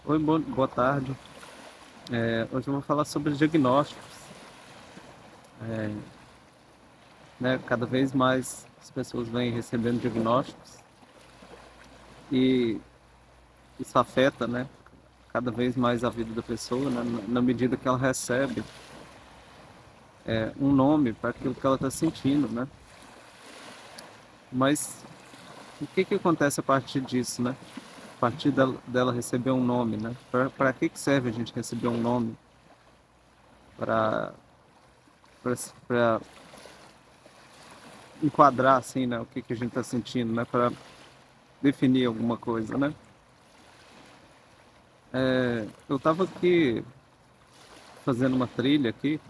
Oi, boa tarde. Hoje eu vou falar sobre diagnósticos. Né? Cada vez mais as pessoas vêm recebendo diagnósticos e isso afeta, né, cada vez mais a vida da pessoa, né, na medida que ela recebe um nome para aquilo que ela está sentindo, né? Mas o que que acontece a partir disso, né? A partir dela receber um nome, né? Para que que serve a gente receber um nome? Para enquadrar assim, né, o que que a gente está sentindo, né? Para definir alguma coisa, né? Eu estava aqui fazendo uma trilha aqui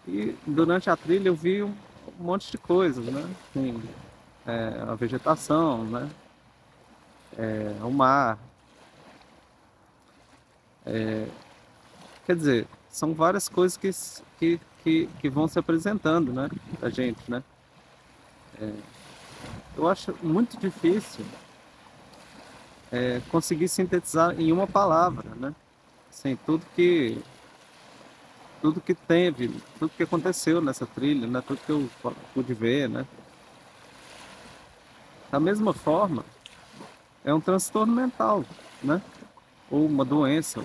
e durante a trilha eu vi um monte de coisas, né? Assim, a vegetação, né? O mar. Quer dizer, são várias coisas que vão se apresentando, né? A gente, né? Eu acho muito difícil conseguir sintetizar em uma palavra, né? Assim, tudo que teve, tudo que aconteceu nessa trilha, né? Tudo que eu pude ver, né? Da mesma forma, é um transtorno mental, né? Ou uma doença,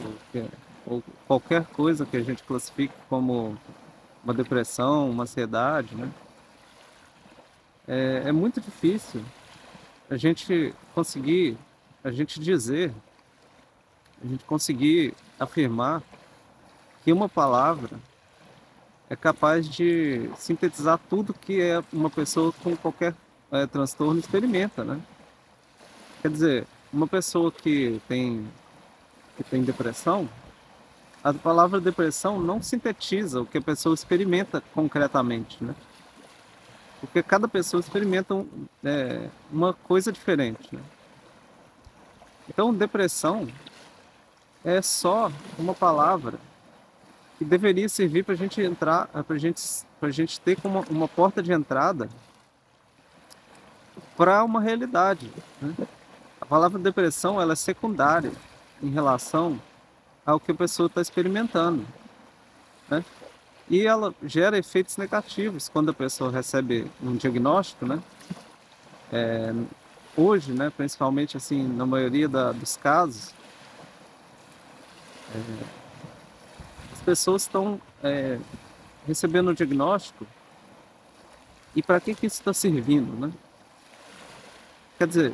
ou qualquer coisa que a gente classifique como uma depressão, uma ansiedade, né? É muito difícil a gente conseguir, a gente dizer, a gente conseguir afirmar que uma palavra é capaz de sintetizar tudo que é uma pessoa com qualquer transtorno experimenta, né? Quer dizer, uma pessoa que tem depressão, a palavra depressão não sintetiza o que a pessoa experimenta concretamente, né? Porque cada pessoa experimenta uma coisa diferente, né? Então, depressão é só uma palavra que deveria servir para a gente entrar, para gente ter como uma porta de entrada para uma realidade, né? A palavra depressão ela é secundária em relação ao que a pessoa está experimentando, né? E ela gera efeitos negativos quando a pessoa recebe um diagnóstico, né? Hoje, né, principalmente assim, na maioria dos casos, as pessoas estão recebendo o diagnóstico e para que que isso está servindo, né? Quer dizer,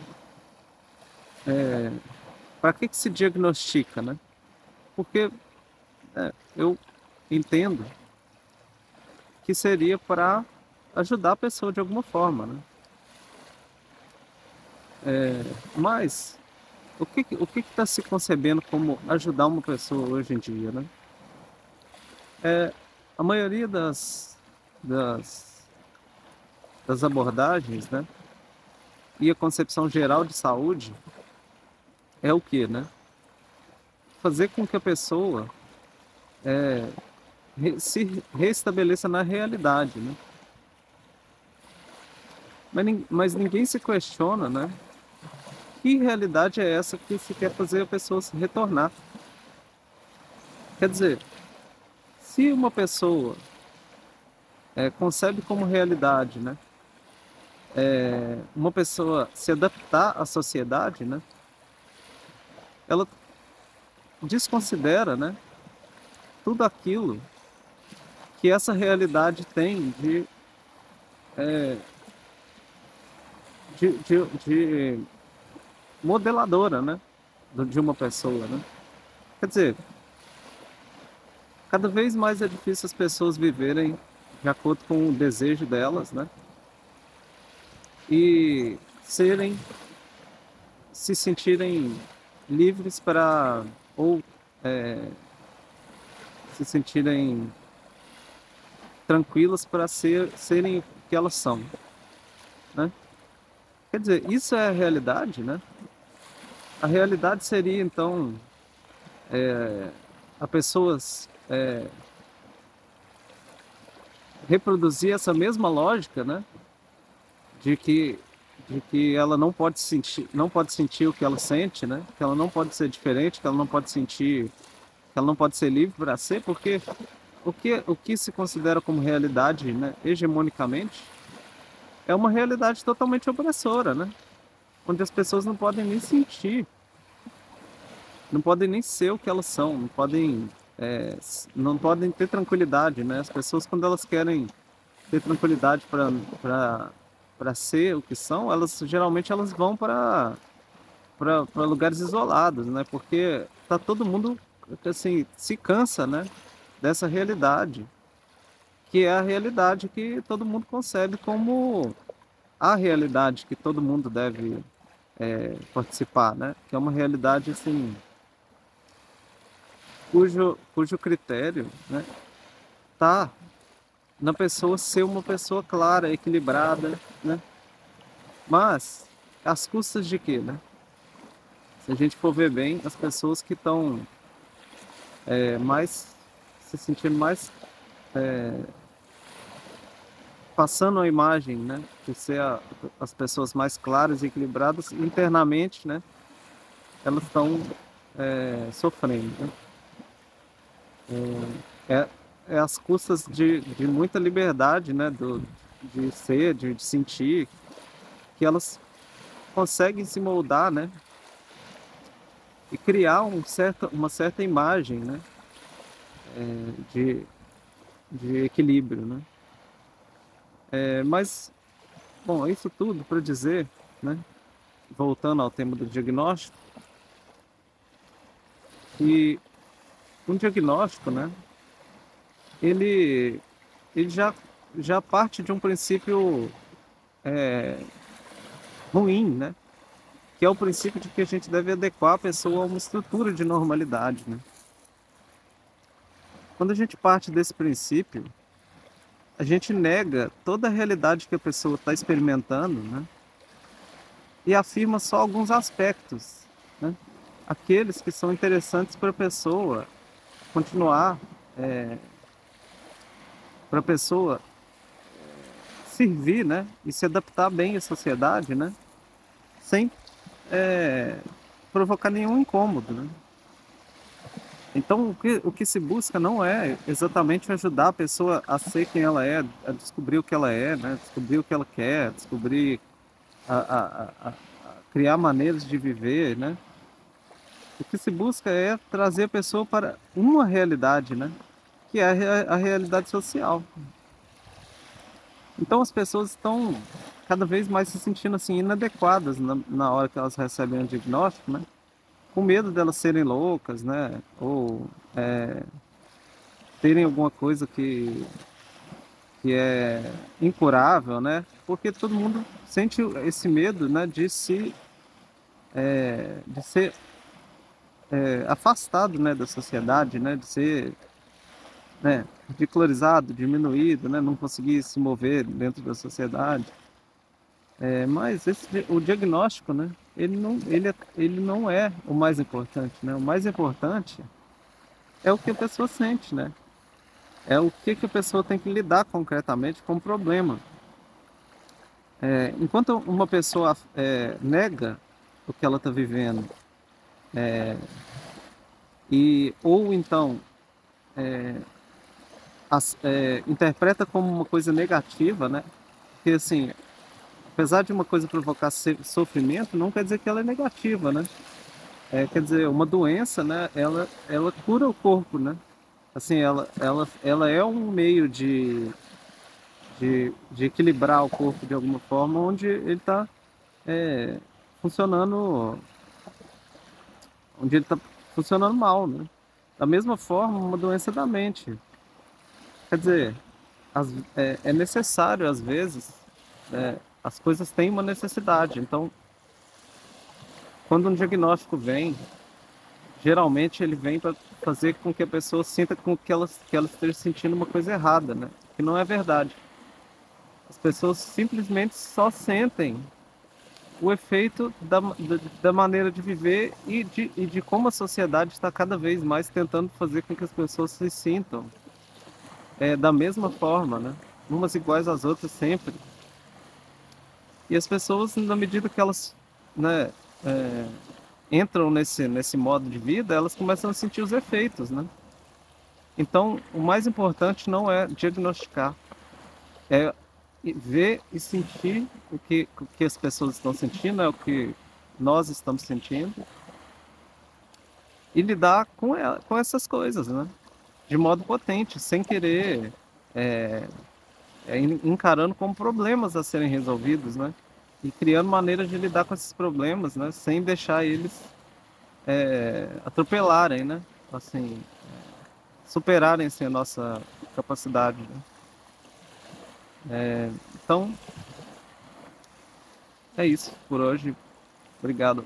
para que que se diagnostica, né? Porque eu entendo que seria para ajudar a pessoa de alguma forma, né? Mas o que está se concebendo como ajudar uma pessoa hoje em dia, né? A maioria das, das abordagens, né? E a concepção geral de saúde é o que, né? Fazer com que a pessoa se restabeleça na realidade, né? Mas ninguém se questiona, né? Que realidade é essa que se quer fazer a pessoa se retornar? Quer dizer, se uma pessoa concebe como realidade, né? Uma pessoa se adaptar à sociedade, né? Ela desconsidera, né? Tudo aquilo que essa realidade tem de modeladora, né? De uma pessoa, né? Quer dizer, cada vez mais é difícil as pessoas viverem de acordo com o desejo delas, né? E serem, se sentirem livres para, ou se sentirem tranquilas para serem o que elas são, né? Quer dizer, isso é a realidade, né? A realidade seria, então, a pessoas reproduzir essa mesma lógica, né? De que de que ela não pode sentir o que ela sente, né? Que ela não pode ser diferente, que ela não pode sentir, que ela não pode ser livre para ser, porque o que se considera como realidade, né, hegemonicamente, é uma realidade totalmente opressora, né? Onde as pessoas não podem nem sentir, não podem nem ser o que elas são, não podem ter tranquilidade, né? As pessoas, quando elas querem ter tranquilidade para ser o que são, elas geralmente elas vão para lugares isolados, né? Porque tá todo mundo assim se cansa, né? Dessa realidade, que é a realidade que todo mundo concebe como a realidade que todo mundo deve participar, né? Que é uma realidade assim cujo critério, né, tá na pessoa ser uma pessoa clara, equilibrada, né? Mas às custas de quê, né? Se a gente for ver bem, as pessoas que estão mais se sentindo mais passando a imagem, né, de ser as pessoas mais claras e equilibradas internamente, né, elas estão sofrendo, né? É, é às custas de muita liberdade, né, de ser, de sentir, que elas conseguem se moldar, né, e criar uma certa imagem, né, de, de equilíbrio, né? Mas, bom, isso tudo para dizer, né, voltando ao tema do diagnóstico, que um diagnóstico, né, ele, ele já parte de um princípio ruim, né, que é o princípio de que a gente deve adequar a pessoa a uma estrutura de normalidade, né? Quando a gente parte desse princípio, a gente nega toda a realidade que a pessoa está experimentando, né? E afirma só alguns aspectos, né? Aqueles que são interessantes para a pessoa continuar, para a pessoa servir, né? E se adaptar bem à sociedade, né? Sem provocar nenhum incômodo, né? Então, o que se busca não é exatamente ajudar a pessoa a ser quem ela é, a descobrir o que ela é, né? Descobrir o que ela quer, descobrir, a criar maneiras de viver, né? O que se busca é trazer a pessoa para uma realidade, né? Que é a realidade social. Então, as pessoas estão cada vez mais se sentindo assim inadequadas na hora que elas recebem o diagnóstico, né? Com medo delas serem loucas, né? Ou terem alguma coisa que é incurável, né? Porque todo mundo sente esse medo, né, de ser afastado, né, da sociedade, né, de ser, né, ridicularizado, diminuído, né, não conseguir se mover dentro da sociedade. Mas o diagnóstico, né, ele não é o mais importante, né? O mais importante é o que a pessoa sente, né? É o que a pessoa tem que lidar concretamente com o problema. Enquanto uma pessoa nega o que ela está vivendo, ou então interpreta como uma coisa negativa, né? Porque assim, apesar de uma coisa provocar sofrimento, não quer dizer que ela é negativa, né? Quer dizer, uma doença, né? Ela cura o corpo, né? Assim, ela é um meio de equilibrar o corpo de alguma forma, onde ele está funcionando, onde ele está funcionando mal, né? Da mesma forma, uma doença da mente. Quer dizer, é necessário às vezes, as coisas têm uma necessidade. Então, quando um diagnóstico vem, geralmente ele vem para fazer com que a pessoa sinta que ela esteja sentindo uma coisa errada, né? Que não é verdade. As pessoas simplesmente só sentem o efeito da maneira de viver e de como a sociedade está cada vez mais tentando fazer com que as pessoas se sintam da mesma forma, né? Umas iguais às outras sempre. E as pessoas, na medida que elas, né, é, entram nesse modo de vida, elas começam a sentir os efeitos, né? Então, o mais importante não é diagnosticar, é ver e sentir o que as pessoas estão sentindo, é o que nós estamos sentindo, e lidar com essas coisas, né? De modo potente, sem querer, é, encarando como problemas a serem resolvidos, né? E criando maneiras de lidar com esses problemas, né? Sem deixar eles atropelarem, né? Assim, superarem assim, a nossa capacidade, né? Então, é isso por hoje. Obrigado.